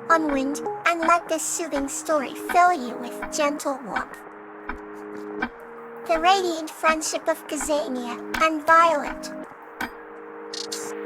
unwind, and let this soothing story fill you with gentle warmth. The Radiant Friendship of Gazania and Violet.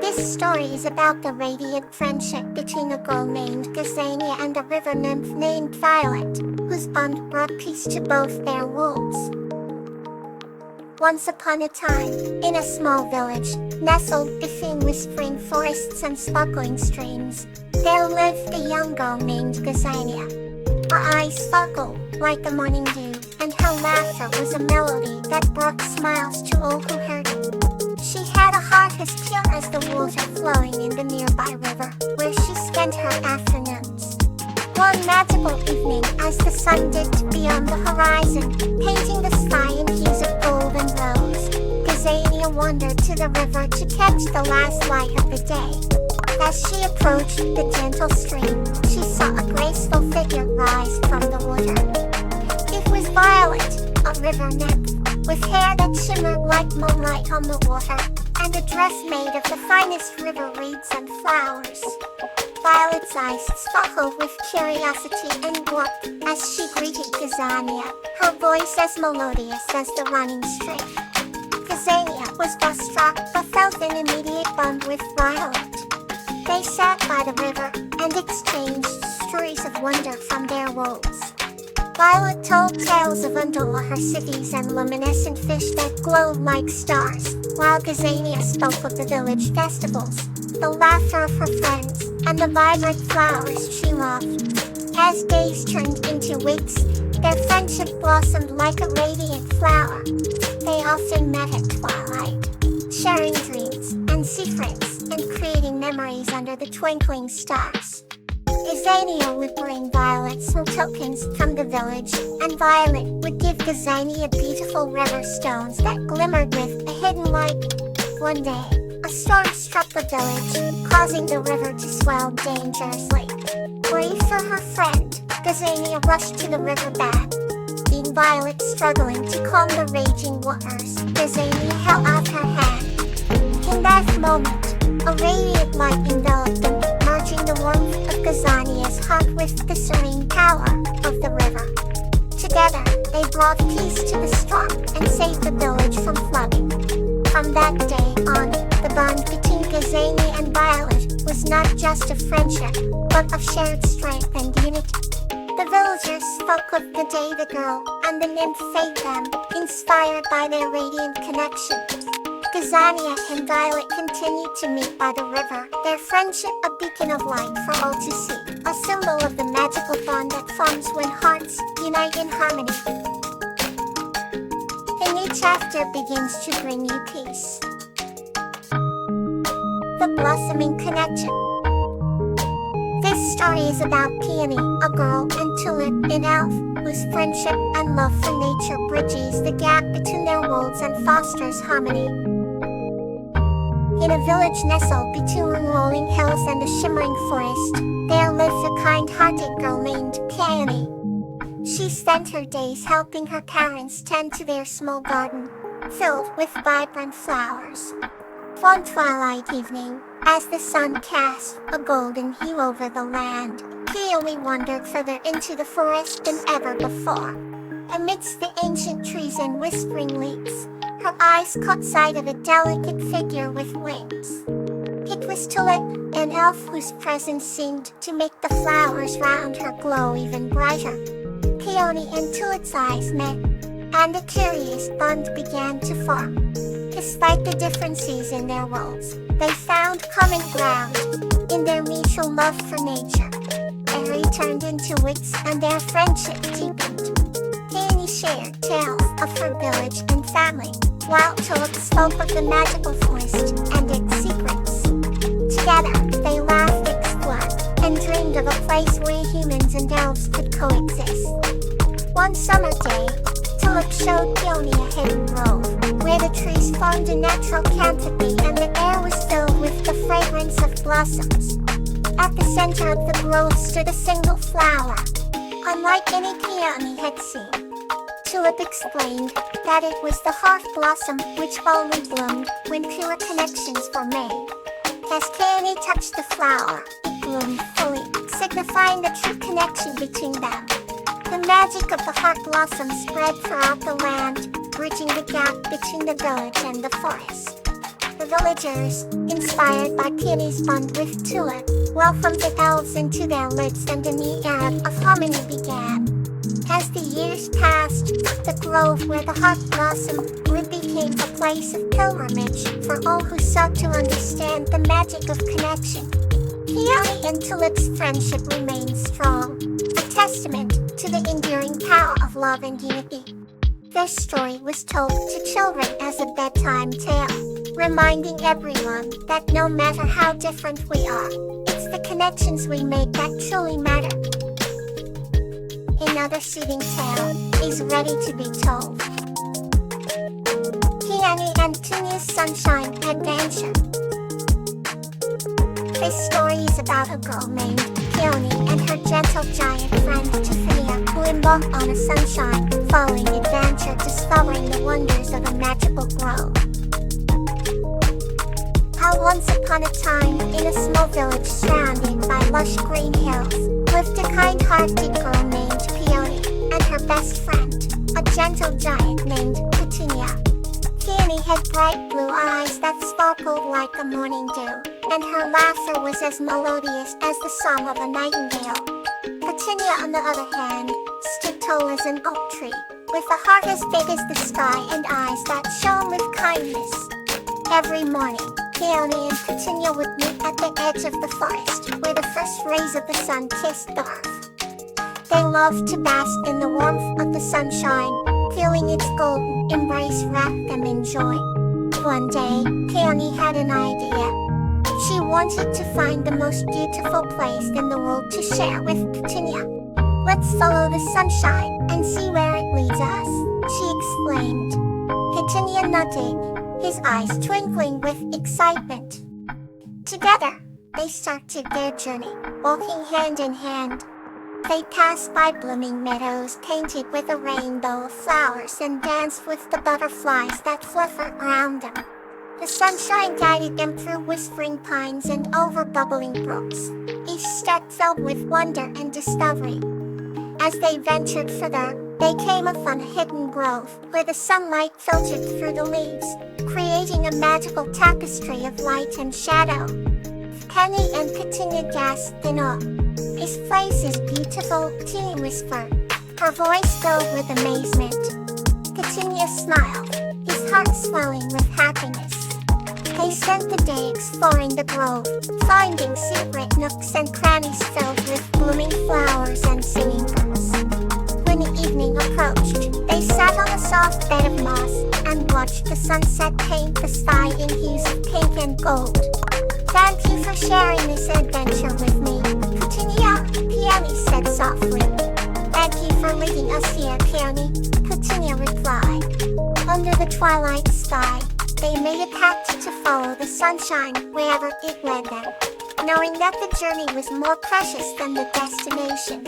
This story is about the radiant friendship between a girl named Gazania and a river nymph named Violet, whose bond brought peace to both their worlds. Once upon a time, in a small village, nestled between whispering forests and sparkling streams, there lived a young girl named Gazania. Her eyes sparkled like the morning dew, and her laughter was a melody that brought smiles to all who heard it. She had a heart as pure as the water flowing in the nearby river, where she spent her afternoons. One magical evening, as the sun dipped beyond the horizon, painting the sky in hues of gold and rose, Gazania wandered to the river to catch the last light of the day. As she approached the gentle stream, she saw a graceful figure rise from the water. It was Violet, a river nymph, with hair that shimmered like moonlight on the water, and a dress made of the finest river reeds and flowers. Violet's eyes sparkled with curiosity and warmth as she greeted Gazania, her voice as melodious as the running stream. Gazania was awestruck but felt an immediate bond with Violet. They sat by the river and exchanged stories of wonder from their worlds. Violet told tales of underwater cities and luminescent fish that glowed like stars, while Gazania spoke of the village festivals, the laughter of her friends, and the vibrant flowers she loved. As days turned into weeks, their friendship blossomed like a radiant flower. They often met at twilight, sharing dreams and secrets, and creating memories under the twinkling stars. Gazania would bring Violet some tokens from the village, and Violet would give Gazania beautiful river stones that glimmered with a hidden light. One day, a storm struck the village, causing the river to swell dangerously. Worried for her friend, Gazania rushed to the riverbank. Seeing Violet struggling to calm the raging waters, Gazania held out her hand. In that moment, a radiant light enveloped them, merging the warmth of Gazania's heart with the serene power of the river. Together, they brought peace to the storm and saved the village from flooding. From that day on, the bond between Gazania and Violet was not just of friendship, but of shared strength and unity. The villagers spoke of the day the girl and the nymph saved them, inspired by their radiant connection. Gazania and Violet continued to meet by the river, their friendship a beacon of light for all to see, a symbol of the magical bond that forms when hearts unite in harmony. A new chapter begins to bring you peace. The Blossoming Connection. This story is about Peony, a girl, and Tulip, an elf, whose friendship and love for nature bridges the gap between their worlds and fosters harmony. In a village nestled between rolling hills and a shimmering forest, there lives a kind-hearted girl named Peony. She spent her days helping her parents tend to their small garden, filled with vibrant flowers. One twilight evening, as the sun cast a golden hue over the land, Peony wandered further into the forest than ever before. Amidst the ancient trees and whispering leaves, her eyes caught sight of a delicate figure with wings. It was Tulip, an elf whose presence seemed to make the flowers round her glow even brighter. Peony and Tulip's eyes met, and a curious bond began to form. Despite the differences in their worlds, they found common ground in their mutual love for nature. They turned into wits and their friendship deepened. Peony shared tales of her village and family, while Tulip spoke of the magical forest and its secrets. Together, they laughed, explored, and dreamed of a place where humans and elves could coexist. One summer day, Tulip showed Peony a hidden grove, where the trees formed a natural canopy and the air was filled with the fragrance of blossoms. At the center of the grove stood a single flower, unlike any Peony had seen. Tulip explained that it was the heart blossom which only bloomed when pure connections were made. As Peony touched the flower, it bloom fully, signifying the true connection between them. The magic of the heart blossom spread throughout the land, bridging the gap between the village and the forest. The villagers, inspired by Peony's bond with Tulip, welcomed the elves into their midst and a new era of harmony began. As the years passed, the grove where the heart blossomed became a place of pilgrimage for all who sought to understand the magic of connection. Peony and Tulip's friendship remained strong, a testament to the enduring power of love and unity. Their story was told to children as a bedtime tale, reminding everyone that no matter how different we are, it's the connections we make that truly matter. Another soothing tale is ready to be told. Peony and Petunia's Sunshine Adventure. This story is about a girl named Peony and her gentle giant friend Petsunia, who embark on a sunshine-following adventure discovering the wonders of a magical grove. How once upon a time, in a small village surrounded by lush green hills, lived a kind-hearted girl named Peony and her best friend, a gentle giant named Petunia. Peony had bright blue eyes that sparkled like the morning dew, and her laughter was as melodious as the song of a nightingale. Petunia, on the other hand, stood tall as an oak tree, with a heart as big as the sky and eyes that shone with kindness. Every morning, Peony and Petunia would meet at the edge of the forest, where the first rays of the sun kissed the earth. They loved to bask in the warmth of the sunshine, feeling its golden embrace wrap them in joy. One day, Peony had an idea. She wanted to find the most beautiful place in the world to share with Petunia. "Let's follow the sunshine and see where it leads us," she exclaimed. Petunia nodded, his eyes twinkling with excitement. Together, they started their journey, walking hand in hand. They passed by blooming meadows painted with a rainbow of flowers and danced with the butterflies that fluttered around them. The sunshine guided them through whispering pines and over bubbling brooks, each step filled with wonder and discovery. As they ventured further, they came upon a hidden grove where the sunlight filtered through the leaves, creating a magical tapestry of light and shadow. Peony and Petunia gasped in awe. "This place is beautiful," Peony whispered, her voice filled with amazement. Petunia smiled, his heart swelling with happiness. They spent the day exploring the grove, finding secret nooks and crannies filled with blooming flowers and singing birds. When the evening approached, they sat on a soft bed of moss and watched the sunset paint the sky in hues of pink and gold. "Thank you for sharing this adventure with me, Petunia," Peony said softly. "Thank you for leading us here, Peony," Petunia replied. Under the twilight sky, they made a pact to follow the sunshine wherever it led them, knowing that the journey was more precious than the destination.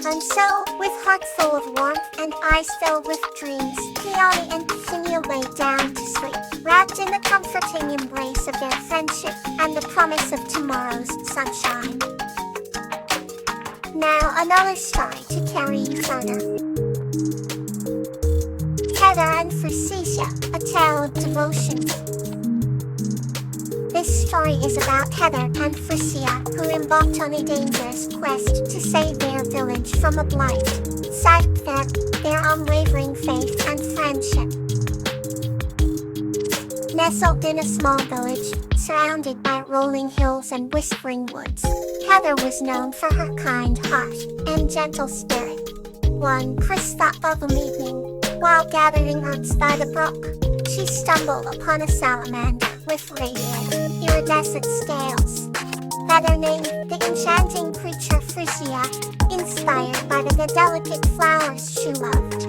And so, with hearts full of warmth and eyes filled with dreams, Peony and Petunia lay down to sleep, wrapped in the comforting embrace of their friendship and the promise of tomorrow's sunshine. Now another story to carry you further. Heather and Frisia, a tale of devotion. This story is about Heather and Frisia, who embarked on a dangerous quest to save their village from a blight, sapped their unwavering faith and friendship. Nestled in a small village, surrounded by rolling hills and whispering woods, Heather was known for her kind heart and gentle spirit. One crisp autumn evening, while gathering roots by the brook, she stumbled upon a salamander with radiant, iridescent scales. Heather named the enchanting creature Frisia, inspired by the delicate flowers she loved.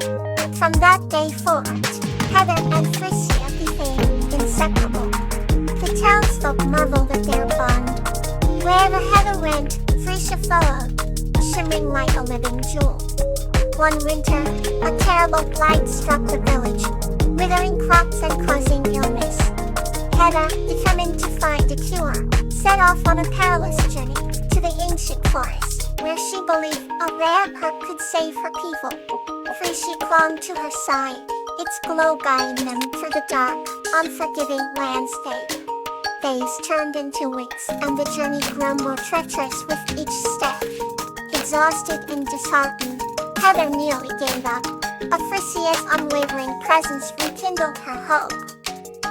From that day forward, Heather and Frisia became inseparable. The townsfolk marveled at their bond. Wherever Heather went, Frisia followed, shimmering like a living jewel. One winter, a terrible blight struck the village, withering crops and causing illness. Heather, determined to find a cure, set off on a perilous journey to the ancient forest, where she believed a rare herb could save her people. Frisia clung to her side, its glow guiding them through the dark, unforgiving landscape. Days turned into weeks, and the journey grew more treacherous with each step. Exhausted and disheartened, Heather nearly gave up, but Frisia's unwavering presence rekindled her hope.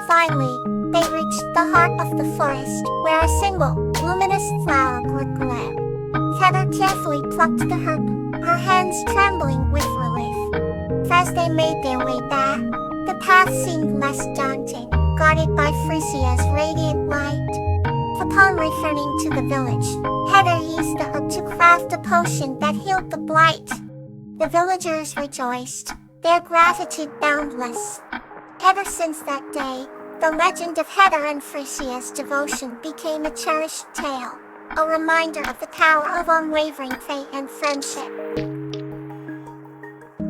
Finally, they reached the heart of the forest, where a single, luminous flower would grow. Heather carefully plucked the herb, her hands trembling with relief. As they made their way back, the path seemed less daunting, guarded by Frisia's radiant light. Upon returning to the village, Heather used the herb to craft a potion that healed the blight. The villagers rejoiced, their gratitude boundless. Ever since that day, the legend of Heather and Frisia's devotion became a cherished tale, a reminder of the power of unwavering faith and friendship.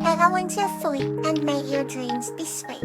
Echo until fully, and may your dreams be sweet.